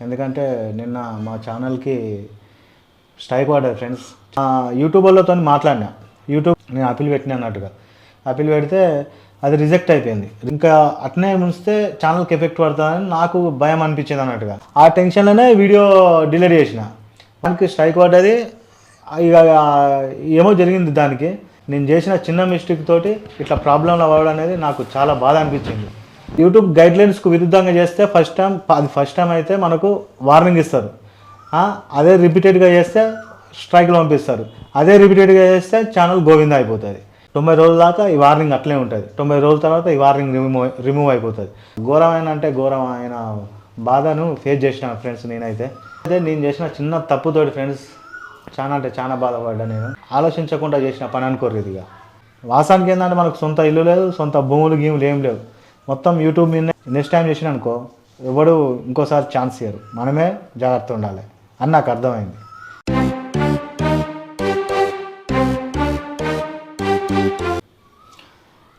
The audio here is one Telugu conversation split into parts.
ఎందుకంటే నిన్న మా ఛానల్కి స్ట్రైక్ పడ్డది ఫ్రెండ్స్. యూట్యూబర్లతో మాట్లాడినా, యూట్యూబ్ నేను అప్పీల్ పెట్టినా అన్నట్టుగా. అప్పీల్ పెడితే అది రిజెక్ట్ అయిపోయింది. ఇంకా అట్నే ఉంచితే ఛానల్కి ఎఫెక్ట్ పడుతుందని నాకు భయం అనిపించింది అన్నట్టుగా. ఆ టెన్షన్లోనే వీడియో డిలీట్ చేసిన. దానికి స్ట్రైక్ పడ్డది. ఇక ఏమో జరిగింది. దానికి నేను చేసిన చిన్న మిస్టేక్ తోటి ఇట్లా ప్రాబ్లంలో అవ్వడం అనేది నాకు చాలా బాధ అనిపించింది. యూట్యూబ్ గైడ్లైన్స్కు విరుద్ధంగా చేస్తే ఫస్ట్ టైం అయితే మనకు వార్నింగ్ ఇస్తారు. అదే రిపీటెడ్గా చేస్తే స్ట్రైక్లో పంపిస్తారు. అదే రిపీటెడ్గా చేస్తే ఛానల్ గోవింద అయిపోతుంది. 90 రోజుల దాకా ఈ వార్నింగ్ అట్లే ఉంటుంది. 90 రోజుల తర్వాత ఈ వార్నింగ్ రిమూవ్ అయిపోతుంది. ఘోరమైన బాధను ఫేస్ చేసిన ఫ్రెండ్స్. నేనైతే నేను చేసిన చిన్న తప్పుతోటి ఫ్రెండ్స్ చాలా బాధపడ్డా. నేను ఆలోచించకుండా చేసిన పని అనుకోరు. ఇదిగా వాసానికి ఏంటంటే మనకు సొంత ఇల్లు లేదు, సొంత భూములు ఏం లేవు. మొత్తం యూట్యూబ్ మీద నెక్స్ట్ టైం చేసిన అనుకో ఎవడు ఇంకోసారి ఛాన్స్ ఇయ్యరు. మనమే జాగ్రత్త ఉండాలి అని నాకు అర్థమైంది.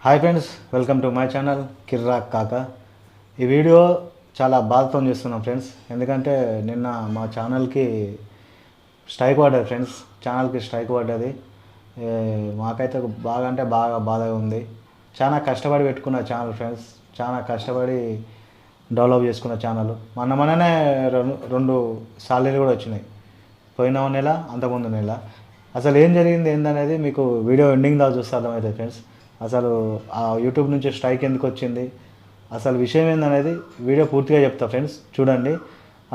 Hi friends, welcome to my channel Kirrak Kaka. ఈ వీడియో చాలా బాధతో చేస్తున్నాం ఫ్రెండ్స్. ఎందుకంటే నిన్న మా ఛానల్కి స్ట్రైక్ పడ్డది ఫ్రెండ్స్. ఛానల్కి స్ట్రైక్ పడ్డది. మాకైతే బాగా బాధగా ఉంది. చాలా కష్టపడి పెట్టుకున్న ఛానల్ ఫ్రెండ్స్. చాలా కష్టపడి డెవలప్ చేసుకున్న ఛానల్. మొన్ననే 2 సాలరీలు కూడా వచ్చినాయి. పోయిన నెల, అంతకుముందు నెల. అసలు ఏం జరిగింది ఏందనేది మీకు వీడియో ఎండింగ్ దాకా చూస్తే అర్థమవుతుంది ఫ్రెండ్స్. అసలు ఆ యూట్యూబ్ నుంచి స్ట్రైక్ ఎందుకు వచ్చింది, అసలు విషయం ఏందనేది వీడియో పూర్తిగా చెప్తా ఫ్రెండ్స్, చూడండి.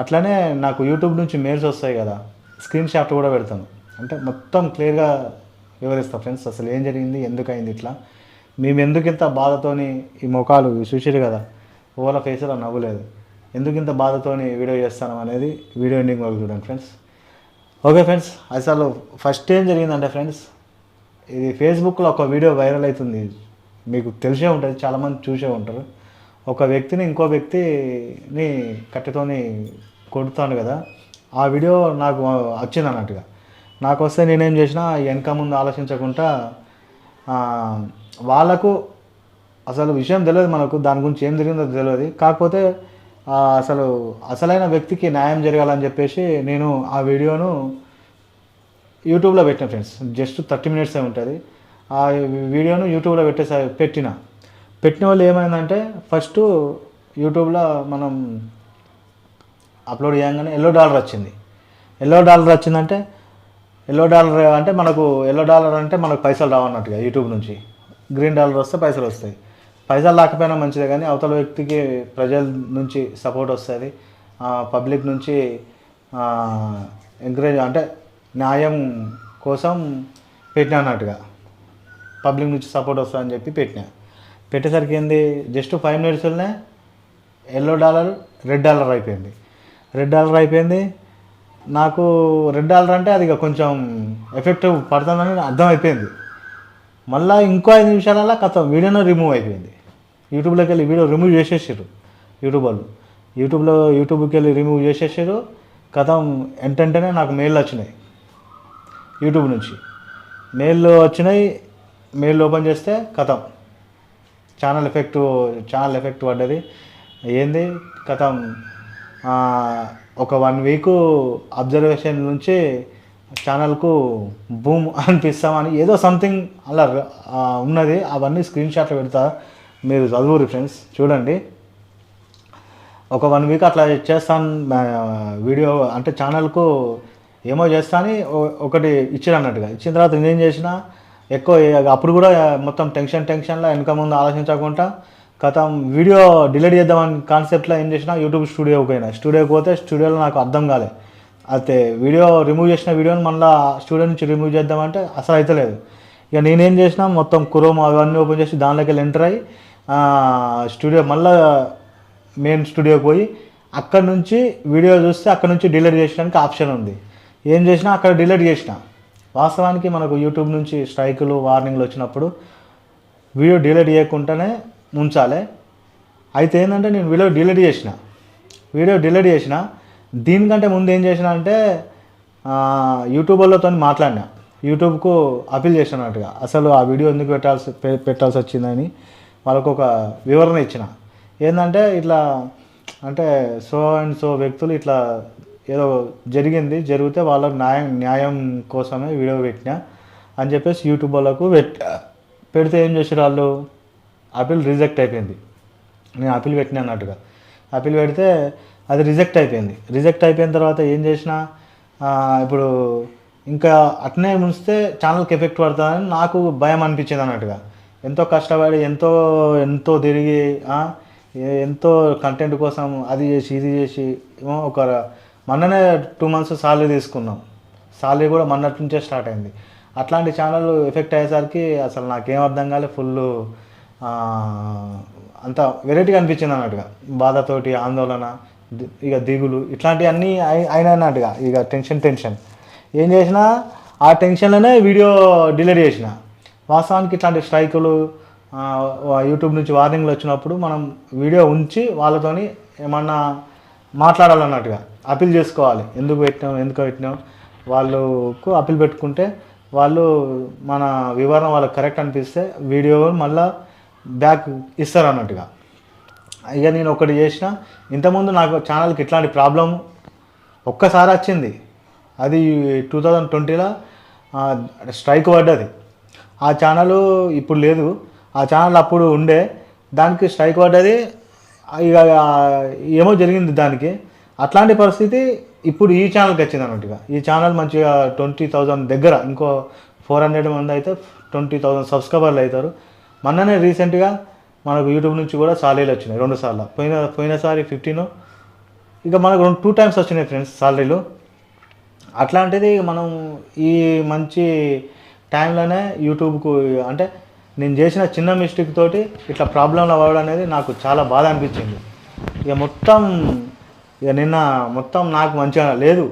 అట్లనే నాకు యూట్యూబ్ నుంచి మెయిల్స్ వస్తాయి కదా, స్క్రీన్ షాట్ కూడా పెడతాను. అంటే మొత్తం క్లియర్గా వివరిస్తా ఫ్రెండ్స్. అసలు ఏం జరిగింది, ఎందుకు అయింది ఇట్లా, మేము ఎందుకు ఇంత బాధతోని ఈ ముఖాలు చూసిరు కదా, ఓవల ఫేస్లో నవ్వులేదు, ఎందుకు ఇంత బాధతోని వీడియో చేస్తాను అనేది వీడియో ఎండింగ్ వరకు చూడండి ఫ్రెండ్స్. ఓకే ఫ్రెండ్స్, అసలు ఫస్ట్ ఏం జరిగిందంటే ఫ్రెండ్స్, ఇది ఫేస్బుక్లో ఒక వీడియో వైరల్ అవుతుంది. మీకు తెలిసే ఉంటుంది, చాలామంది చూసే ఉంటారు. ఒక వ్యక్తిని ఇంకో వ్యక్తిని కట్టెతోని కొడుతాను కదా, ఆ వీడియో నాకు వచ్చింది అన్నట్టుగా. నాకు వస్తే నేనేం చేసినా వెనక ముందు ఆలోచించకుండా, వాళ్ళకు అసలు విషయం తెలియదు, మనకు దాని గురించి ఏం జరిగిందో తెలియదు. కాకపోతే అసలైన వ్యక్తికి న్యాయం జరగాలని చెప్పేసి నేను ఆ వీడియోను యూట్యూబ్లో పెట్టిన ఫ్రెండ్స్. జస్ట్ 30 మినిట్సే ఉంటుంది. ఆ వీడియోను యూట్యూబ్లో పెట్టిన వాళ్ళు ఏమైందంటే, ఫస్ట్ యూట్యూబ్లో మనం అప్లోడ్ చేయగానే $1 వచ్చింది. $1 వచ్చిందంటే $1 అంటే మనకు పైసలు రావన్నట్టుగా యూట్యూబ్ నుంచి. గ్రీన్ డాలర్ వస్తే పైసలు వస్తాయి. పైసలు రాకపోయినా మంచిదే, కానీ అవతల వ్యక్తికి ప్రజల నుంచి సపోర్ట్ వస్తుంది, పబ్లిక్ నుంచి ఎంకరేజ్, అంటే న్యాయం కోసం పెట్టినా అన్నట్టుగా. పబ్లిక్ నుంచి సపోర్ట్ వస్తుందని చెప్పి పెట్టేసరికి ఏంది, జస్ట్ 5 మినిట్స్లోనే $1 $2 అయిపోయింది. $2 అయిపోయింది. నాకు $2 అంటే అది కొంచెం ఎఫెక్ట్ పడుతుందని అర్థమైపోయింది. మళ్ళీ ఇంకో 5 నిమిషాలలో కథం వీడియోను రిమూవ్ అయిపోయింది. యూట్యూబ్లోకి వెళ్ళి వీడియో రిమూవ్ చేసేసారు యూట్యూబర్లు. యూట్యూబ్కి వెళ్ళి రిమూవ్ చేసేసారు. కథం వెంటనే నాకు మెయిల్ వచ్చినాయి యూట్యూబ్ నుంచి. మెయిల్ వచ్చినాయి. మెయిల్ ఓపెన్ చేస్తే కథం ఛానల్ ఎఫెక్ట్ పడ్డది. ఏంది కథం, ఒక 1 వీక్ అబ్జర్వేషన్ నుంచి ఛానల్కు బూమ్ అనిపిస్తామని ఏదో సంథింగ్ అలా ఉన్నది. అవన్నీ స్క్రీన్ షాట్లు పెడతా, మీరు చదువురు ఫ్రెండ్స్, చూడండి. ఒక 1 వీక్ అట్లా చేస్తాను వీడియో, అంటే ఛానల్కు ఏమో చేస్తా అని ఒకటి ఇచ్చిన అన్నట్టుగా. ఇచ్చిన తర్వాత నేనేం చేసిన, ఎక్కువ అప్పుడు కూడా మొత్తం టెన్షన్లో వెనక ముందు ఆలోచించకుండా కథం వీడియో డిలీట్ చేద్దామని కాన్సెప్ట్లో ఏం చేసినా యూట్యూబ్ స్టూడియోకి పోతే స్టూడియోలో నాకు అర్థం కాలే. అయితే వీడియో రిమూవ్ చేసిన వీడియోని మళ్ళీ స్టూడియో నుంచి రిమూవ్ చేద్దామంటే అసలు అవుతలేదు. ఇక నేనేం చేసినా మొత్తం క్రోమ్ అవన్నీ ఓపెన్ చేసి దానిలోకి వెళ్ళి ఎంటర్ అయ్యి మళ్ళీ మెయిన్ స్టూడియోకి పోయి అక్కడ నుంచి వీడియో చూస్తే అక్కడ నుంచి డిలీట్ చేసడానికి ఆప్షన్ ఉంది. ఏం చేసినా అక్కడ డిలీట్ చేసిన. వాస్తవానికి మనకు యూట్యూబ్ నుంచి స్ట్రైకులు, వార్నింగ్లు వచ్చినప్పుడు వీడియో డిలీట్ చేయకుండానే ఉంచాలి. అయితే ఏంటంటే నేను వీడియో డిలీట్ చేసిన. దీనికంటే ముందు ఏం చేసిన అంటే యూట్యూబర్లతో మాట్లాడినా, యూట్యూబ్కు అప్పీల్ చేసినట్టుగా. అసలు ఆ వీడియో ఎందుకు పెట్టాల్సి వచ్చిందని వాళ్ళకు ఒక వివరణ ఇచ్చిన. ఏంటంటే ఇట్లా అంటే సో అండ్ సో వ్యక్తులు ఇట్లా ఏదో జరిగితే వాళ్ళకి న్యాయం కోసమే వీడియో పెట్టినా అని చెప్పేసి యూట్యూబ్ వాళ్ళకు పెడితే ఏం చేశారు వాళ్ళు, అప్పీల్ రిజెక్ట్ అయిపోయింది. నేను అప్పీల్ పెట్టినా అన్నట్టుగా అప్పీల్ పెడితే అది రిజెక్ట్ అయిపోయిన తర్వాత ఏం చేసిన, ఇప్పుడు ఇంకా అట్నే ఉంచితే ఛానల్కి ఎఫెక్ట్ పడుతుందని నాకు భయం అనిపించింది అన్నట్టుగా. ఎంతో కష్టపడి ఎంతో తిరిగి ఎంతో కంటెంట్ కోసం అది చేసి ఇది చేసి ఒక మొన్ననే 2 months సాలరీ తీసుకున్నాం. సాలరీ కూడా మొన్నటి నుంచే స్టార్ట్ అయింది. అట్లాంటి ఛానల్ ఎఫెక్ట్ అయ్యేసరికి అసలు నాకేం అర్థం కాలే. ఫుల్ అంత వెరైటీగా అనిపించింది అన్నట్టుగా. బాధతోటి ఆందోళన, ఇక దిగులు ఇట్లాంటివన్నీ అయినట్టుగా. ఇక టెన్షన్ ఏం చేసినా ఆ టెన్షన్లోనే వీడియో డిలీట్ చేసిన. వాస్తవానికి ఇట్లాంటి స్ట్రైకులు యూట్యూబ్ నుంచి వార్నింగ్లు వచ్చినప్పుడు మనం వీడియో ఉంచి వాళ్ళతోని ఏమన్నా మాట్లాడాలన్నట్టుగా అప్పీల్ చేసుకోవాలి. ఎందుకు పెట్టినాం వాళ్ళకు అప్పీల్ పెట్టుకుంటే వాళ్ళు మన వివరణ వాళ్ళకి కరెక్ట్ అనిపిస్తే వీడియో మళ్ళీ బ్యాక్ ఇస్తారు అన్నట్టుగా. ఇక నేను ఒకటి చేసిన. ఇంతకుముందు నాకు ఛానల్కి ఇట్లాంటి ప్రాబ్లం ఒక్కసారి వచ్చింది. అది 2020లో స్ట్రైక్ పడ్డది. ఆ ఛానల్ ఇప్పుడు లేదు, ఆ ఛానల్ అప్పుడు ఉండే, దానికి స్ట్రైక్ పడ్డది. ఇక ఏమో జరిగింది దానికి. అట్లాంటి పరిస్థితి ఇప్పుడు ఈ ఛానల్కి వచ్చింది అన్నట్టుగా. ఈ ఛానల్ మంచిగా 20,000 దగ్గర, ఇంకో 400 మంది అయితే 20,000 సబ్స్క్రైబర్లు అవుతారు. మొన్ననే రీసెంట్గా మనకు యూట్యూబ్ నుంచి కూడా సాలరీలు వచ్చినాయి 2 సార్లు. పోయినసారి 15, ఇక మనకు 2 times వచ్చినాయి ఫ్రెండ్స్ సాలరీలు. అట్లాంటిది మనం ఈ మంచి టైంలోనే యూట్యూబ్కు అంటే నేను చేసిన చిన్న మిస్టేక్ తోటి ఇట్లా ప్రాబ్లంలో అవ్వడం అనేది నాకు చాలా బాధ అనిపించింది. ఇక నిన్న మొత్తం నాకు మంచిగా లేదు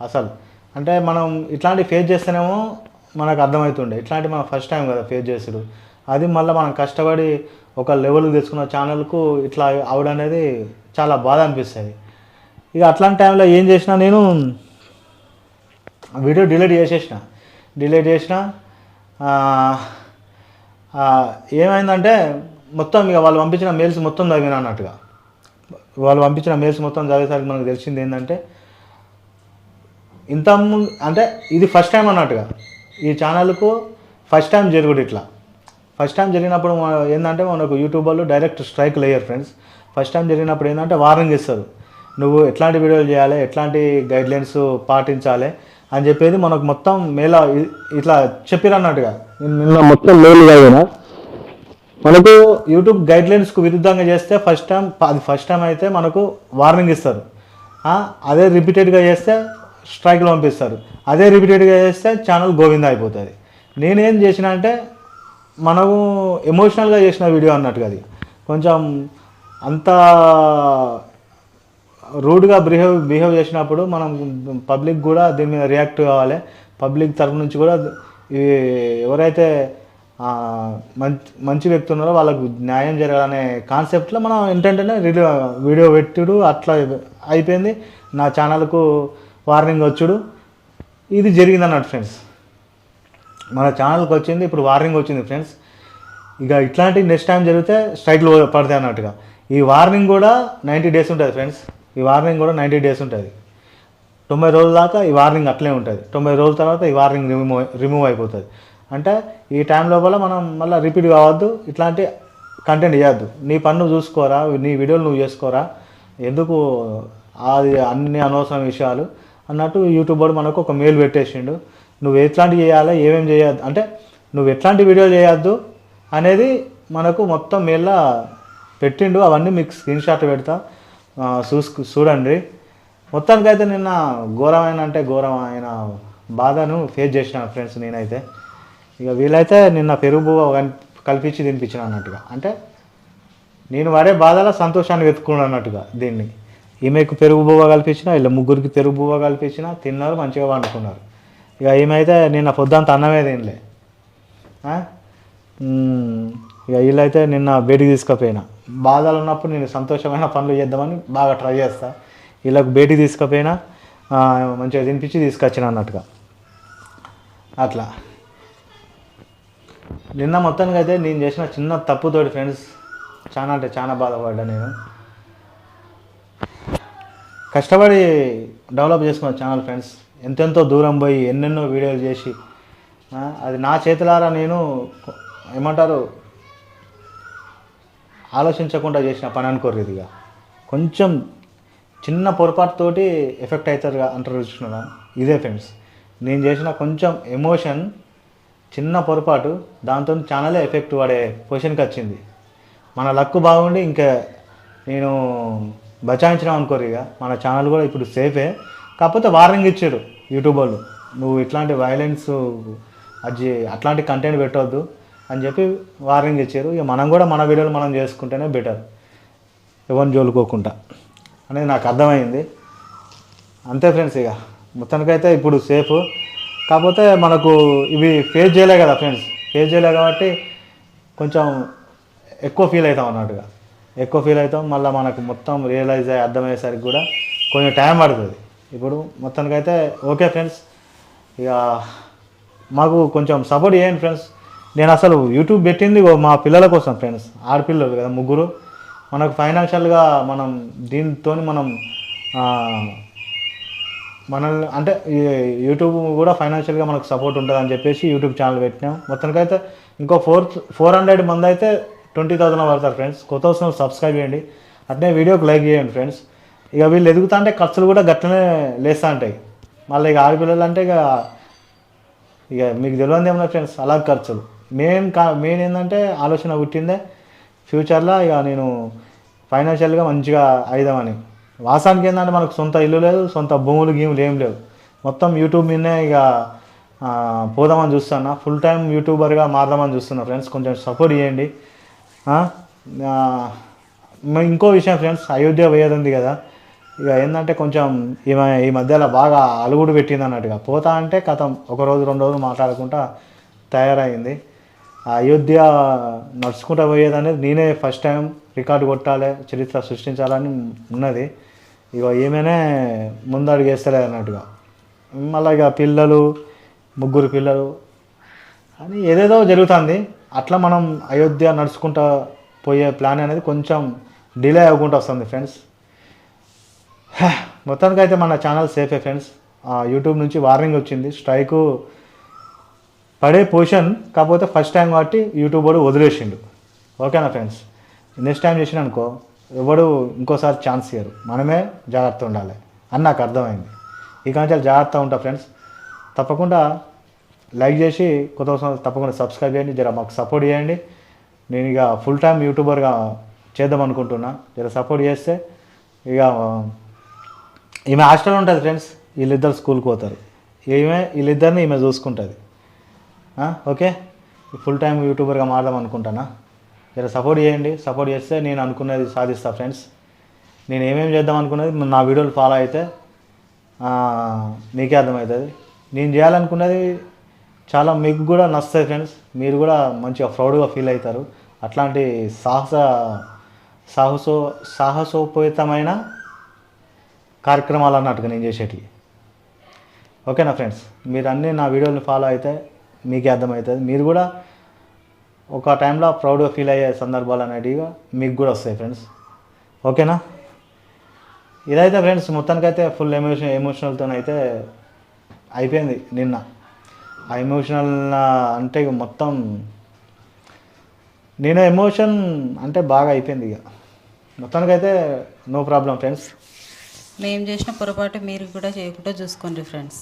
అసలు. అంటే మనం ఇట్లాంటి ఫేస్ చేస్తేనేమో మనకు అర్థమవుతుండే, ఇట్లాంటి మనం ఫస్ట్ టైం కదా ఫేస్ చేసుడు. అది మళ్ళీ మనం కష్టపడి ఒక లెవెల్కి తెచ్చుకున్న ఛానల్కు ఇట్లా అవడం అనేది చాలా బాధ అనిపిస్తుంది. ఇక అట్లాంటి టైంలో ఏం చేసినా, నేను వీడియో డిలీట్ చేసిన. ఏమైందంటే మొత్తం ఇక వాళ్ళు పంపించిన మెయిల్స్ మొత్తం చదివినా అన్నట్టుగా. వాళ్ళు పంపించిన మెయిల్స్ మొత్తం చదివేసరికి మనకు తెలిసింది ఏంటంటే, ఇంతకుముందు అంటే ఇది ఫస్ట్ టైం అన్నట్టుగా. ఈ ఛానల్కు ఫస్ట్ టైం జరుగుడు ఇట్లా. ఫస్ట్ టైం జరిగినప్పుడు ఏంటంటే మనకు యూట్యూబ్ వాళ్ళు direct strike layer friends. First time జరిగినప్పుడు ఏంటంటే వార్నింగ్ ఇస్తారు, నువ్వు ఎట్లాంటి వీడియోలు చేయాలి, ఎట్లాంటి గైడ్లైన్స్ పాటించాలి అని చెప్పేది మనకు మొత్తం మేళ ఇట్లా చెప్పిరన్నట్టుగా. నిన్న మొత్తం మేలు చదివిన. మనకు యూట్యూబ్ గైడ్లైన్స్కు విరుద్ధంగా చేస్తే ఫస్ట్ టైం అయితే మనకు వార్నింగ్ ఇస్తారు. అదే రిపీటెడ్గా చేస్తే స్ట్రైక్లు పంపిస్తారు. అదే రిపీటెడ్గా చేస్తే ఛానల్ గోవింద అయిపోతుంది. నేనేం చేసిన అంటే మనము ఎమోషనల్గా చేసిన వీడియో అన్నట్టుగా. అది కొంచెం అంత రూడ్గా బిహేవ్ చేసినప్పుడు మనం పబ్లిక్ కూడా దీని మీద రియాక్ట్ కావాలి. పబ్లిక్ తరఫు నుంచి కూడా ఎవరైతే మంచి వ్యక్తి ఉన్నారో వాళ్ళకు న్యాయం జరగాలనే కాన్సెప్ట్లో మనం ఏంటంటే వీడియో పెట్టుడు అట్లా అయిపోయింది. నా ఛానల్కు వార్నింగ్ వచ్చుడు ఇది జరిగింది అన్నట్టు ఫ్రెండ్స్. మన ఛానల్కి వచ్చింది, ఇప్పుడు వార్నింగ్ వచ్చింది ఫ్రెండ్స్. ఇక ఇట్లాంటి నెక్స్ట్ టైం జరిగితే స్ట్రైక్లు పడతాయి అన్నట్టుగా. ఈ వార్నింగ్ కూడా 90 days ఉంటుంది ఫ్రెండ్స్. ఈ వార్నింగ్ కూడా 90 days ఉంటుంది. 90 రోజుల దాకా ఈ వార్నింగ్ అట్లే ఉంటుంది. 90 రోజుల తర్వాత ఈ వార్నింగ్ రిమూవ్ అయిపోతుంది. అంటే ఈ టైం లోపల మనం మళ్ళీ రిపీట్ కావద్దు, ఇట్లాంటి కంటెంట్ చేయొద్దు. నీ పన్ను చూసుకోరా, నీ వీడియోలు నువ్వు చేసుకోరా, ఎందుకు అది అన్ని అనవసరం విషయాలు అన్నట్టు యూట్యూబ్ వాడు మనకు ఒక మెయిల్ పెట్టేసిండు. నువ్వు ఎట్లాంటి చేయాలి, ఏమేమి చేయొద్దు, అంటే నువ్వు ఎట్లాంటి వీడియోలు చేయొద్దు అనేది మనకు మొత్తం మెయిల్లో పెట్టిండు. అవన్నీ మీకు స్క్రీన్ షాట్ పెడతా, చూడండి. మొత్తానికైతే నిన్న ఘోరమైన బాధను ఫేస్ చేసిన ఫ్రెండ్స్ నేనైతే. ఇక వీళ్ళైతే నిన్న పెరుగు బువ్వ కల్పించి తినిపించిన అన్నట్టుగా. అంటే నేను వాడే బాధలో సంతోషాన్ని వెతుకున్నాను అన్నట్టుగా దీన్ని. ఈమెకు పెరుగు బువ్వ కల్పించిన, వీళ్ళ ముగ్గురికి పెరుగు బువ్వ కల్పించిన, తిన్నారు, మంచిగా వండుకున్నారు. ఇక ఈమెయితే నిన్న పొద్దుంత అన్నమే తినలే. ఇక వీళ్ళైతే నిన్న బయటికి తీసుకుపోయినా. బాధలు ఉన్నప్పుడు నేను సంతోషమైన పనులు చేద్దామని బాగా ట్రై చేస్తా. వీళ్ళకు బయటికి తీసుకుపోయినా, మంచిగా తినిపించి తీసుకొచ్చిన అన్నట్టుగా. అట్లా నిన్న మొత్తానికి అయితే నేను చేసిన చిన్న తప్పుతోటి ఫ్రెండ్స్ చాలా అంటే చాలా బాధపడ్డా నేను. కష్టపడి డెవలప్ చేసుకున్న ఛానల్ ఫ్రెండ్స్. ఎంతెంతో దూరం పోయి ఎన్నెన్నో వీడియోలు చేసి అది నా చేతులారా నేను ఏమంటారు ఆలోచించకుండా చేసిన పని అనుకోరు. ఇదిగా కొంచెం చిన్న పొరపాటుతోటి ఎఫెక్ట్ అవుతారు అంటారు చూసుకున్నా. ఇదే ఫ్రెండ్స్ నేను చేసిన కొంచెం ఎమోషన్, చిన్న పొరపాటు, దాంతో ఛానలే ఎఫెక్ట్ పడే పొజిషన్కి వచ్చింది. మన లక్ బాగుండి ఇంకా నేను బచాయించడం అనుకోరు. ఇక మన ఛానల్ కూడా ఇప్పుడు సేఫే. కాకపోతే వార్నింగ్ ఇచ్చారు యూట్యూబ్ వాళ్ళు, నువ్వు ఇట్లాంటి వైలెన్స్ అట్లాంటి కంటెంట్ పెట్టవద్దు అని చెప్పి వార్నింగ్ ఇచ్చారు. ఇక మనం కూడా మన వీడియోలు మనం చేసుకుంటేనే బెటర్, ఎవరిని జోలుకోకుండా అనేది నాకు అర్థమైంది. అంతే ఫ్రెండ్స్. ఇక మొత్తానికైతే ఇప్పుడు సేఫ్. కాకపోతే మనకు ఇవి ఫేస్ చేయలే కదా ఫ్రెండ్స్, ఫేస్ చేయలే కాబట్టి కొంచెం ఎక్కువ ఫీల్ అవుతాం అన్నట్టుగా, ఎక్కువ ఫీల్ అవుతాం. మళ్ళీ మనకు మొత్తం రియలైజ్ అయ్యి అర్థమయ్యేసరికి కూడా కొంచెం టైం పడుతుంది. ఇప్పుడు మొత్తానికైతే ఓకే ఫ్రెండ్స్. ఇక మాకు కొంచెం సపోర్ట్ చేయండి ఫ్రెండ్స్. నేను అసలు యూట్యూబ్ పెట్టింది మా పిల్లల కోసం ఫ్రెండ్స్, ఆడపిల్లలు కదా ముగ్గురు. మనకు ఫైనాన్షియల్గా మనం దీంతో మనం మనల్ని అంటే యూట్యూబ్ కూడా ఫైనాన్షియల్గా మనకు సపోర్ట్ ఉంటుంది అని చెప్పేసి యూట్యూబ్ ఛానల్ పెట్టినాం. మొత్తానికైతే ఇంకో 400 మంది అయితే 20,000 పడతారు ఫ్రెండ్స్. కొత్త వస్తున్న సబ్స్క్రైబ్ చేయండి, అట్నే వీడియోకి లైక్ చేయండి ఫ్రెండ్స్. ఇక వీళ్ళు ఎదుగుతా అంటే ఖర్చులు కూడా గట్లనే లేస్తూ ఉంటాయి. మళ్ళీ ఇక ఆడపిల్లలు అంటే ఇక మీకు తెలియదు ఏమన్నా ఫ్రెండ్స్, అలా ఖర్చులు మెయిన్ ఏంటంటే ఆలోచన పుట్టిందే ఫ్యూచర్లో ఇక నేను ఫైనాన్షియల్గా మంచిగా అయిదామని. వాసానికి ఏంటంటే మనకు సొంత ఇల్లు లేదు, సొంత భూములు గీములు ఏం లేవు. మొత్తం యూట్యూబ్ మీదనే ఇక పోదామని చూస్తున్నా, ఫుల్ టైం యూట్యూబర్గా మారదామని చూస్తున్నా ఫ్రెండ్స్. కొంచెం సపోర్ట్ చేయండి. ఇంకో విషయం ఫ్రెండ్స్, అయోధ్య పోయేది ఉంది కదా. ఇక ఏంటంటే కొంచెం ఈ మధ్యలో బాగా అలుగుడు పెట్టింది అన్నట్టుగా. పోతా అంటే కథం 1 రోజు 2 రోజులు మాట్లాడుకుంటా తయారైంది. ఆ అయోధ్య నడుచుకుంటూ పోయేది అనేది నేనే ఫస్ట్ టైం రికార్డు కొట్టాలి, చరిత్ర సృష్టించాలని ఉన్నది. ఇక ఏమైనా ముందడుగు వేస్తలేదు అన్నట్టుగా. మళ్ళీ ఇక ముగ్గురు పిల్లలు అని ఏదేదో జరుగుతుంది. అట్లా మనం అయోధ్య నడుచుకుంటూ పోయే ప్లాన్ అనేది కొంచెం డిలే అవ్వకుండా వస్తుంది ఫ్రెండ్స్. మొత్తానికైతే మన ఛానల్ సేఫే ఫ్రెండ్స్. యూట్యూబ్ నుంచి వార్నింగ్ వచ్చింది, స్ట్రైకు పడే పొజిషన్. కాకపోతే ఫస్ట్ టైం కాబట్టి యూట్యూబ్ వాడు వదిలేసిండు. ఓకేనా ఫ్రెండ్స్, నెక్స్ట్ టైం చేసిన అనుకో ఎవడు ఇంకోసారి ఛాన్స్ ఇయ్యరు, మనమే జాగ్రత్త ఉండాలి అని నాకు అర్థమైంది. ఇక నుంచి జాగ్రత్త ఉంటా ఫ్రెండ్స్. తప్పకుండా లైక్ చేసి కొత్త తప్పకుండా సబ్స్క్రైబ్ చేయండి, జర మాకు సపోర్ట్ చేయండి. నేను ఇక ఫుల్ టైం యూట్యూబర్గా చేద్దాం అనుకుంటున్నా, జర సపోర్ట్ చేస్తే. ఇక ఈమె హాస్టల్ ఉంటుంది ఫ్రెండ్స్, వీళ్ళిద్దరు స్కూల్కి పోతారు, వీళ్ళిద్దరిని ఈమె చూసుకుంటుంది. ఓకే, ఫుల్ టైం యూట్యూబర్గా మారదాం అనుకుంటానా, జర సపోర్ట్ చేయండి. సపోర్ట్ చేస్తే నేను అనుకున్నది సాధిస్తా ఫ్రెండ్స్. నేను ఏమేమి చేద్దాం అనుకున్నది నా వీడియోలు ఫాలో అయితే మీకే అర్థమవుతుంది. నేను చేయాలనుకున్నది చాలా మీకు కూడా నచ్చుతుంది ఫ్రెండ్స్. మీరు కూడా మంచిగా ప్రౌడ్గా ఫీల్ అవుతారు. అట్లాంటి సాహసోపేతమైన కార్యక్రమాలు అన్నట్టుగా నేను చేసేటివి. ఓకేనా ఫ్రెండ్స్, మీరు అన్నీ నా వీడియోని ఫాలో అయితే మీకే అర్థమవుతుంది. మీరు కూడా ఒక టైంలో ప్రౌడ్గా ఫీల్ అయ్యే సందర్భాలు అనేటివి మీకు కూడా వస్తాయి ఫ్రెండ్స్. ఓకేనా, ఇదైతే ఫ్రెండ్స్ మొత్తానికైతే ఫుల్ ఎమోషనల్తో అయితే అయిపోయింది నిన్న. ఆ ఎమోషనల్ అంటే ఇక మొత్తం నేను ఎమోషన్ అంటే బాగా అయిపోయింది. ఇక మొత్తానికైతే నో ప్రాబ్లం ఫ్రెండ్స్. మేము చేసిన పొరపాటు మీరు కూడా చేయకుండా చూసుకోండి ఫ్రెండ్స్.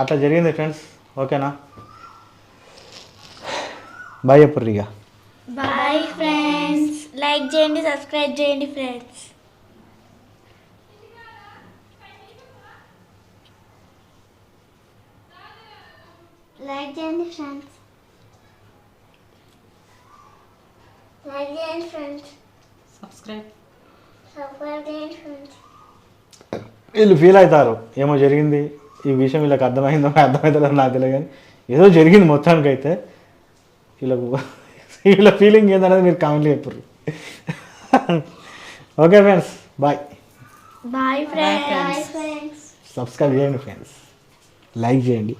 అట్లా జరిగింది ఫ్రెండ్స్. ఓకేనా, బాయ్ చెప్పుర్రు ఇక. బాయ్ ఫ్రెండ్స్, లైక్ చేయండి, సబ్స్క్రైబ్ చేయండి ఫ్రెండ్స్. లైక్ చేయండి ఫ్రెండ్స్, లైక్ చేయండి ఫ్రెండ్స్, సబ్స్క్రైబ్ చేయండి ఫ్రెండ్స్. వీళ్ళు ఫీల్ అవుతారు ఏమో జరిగింది, ఈ విషయం వీళ్ళకి అర్థమైందో అర్థమవుతుందో నాకు తెలియదు, కానీ ఏదో జరిగింది మొత్తానికైతే. వీళ్ళ ఫీలింగ్ ఏందనేది మీరు కామెంట్లో చెప్పారు. Okay friends, bye. Bye friends. Subscribe చేయండి ఫ్రెండ్స్, లైక్ చేయండి,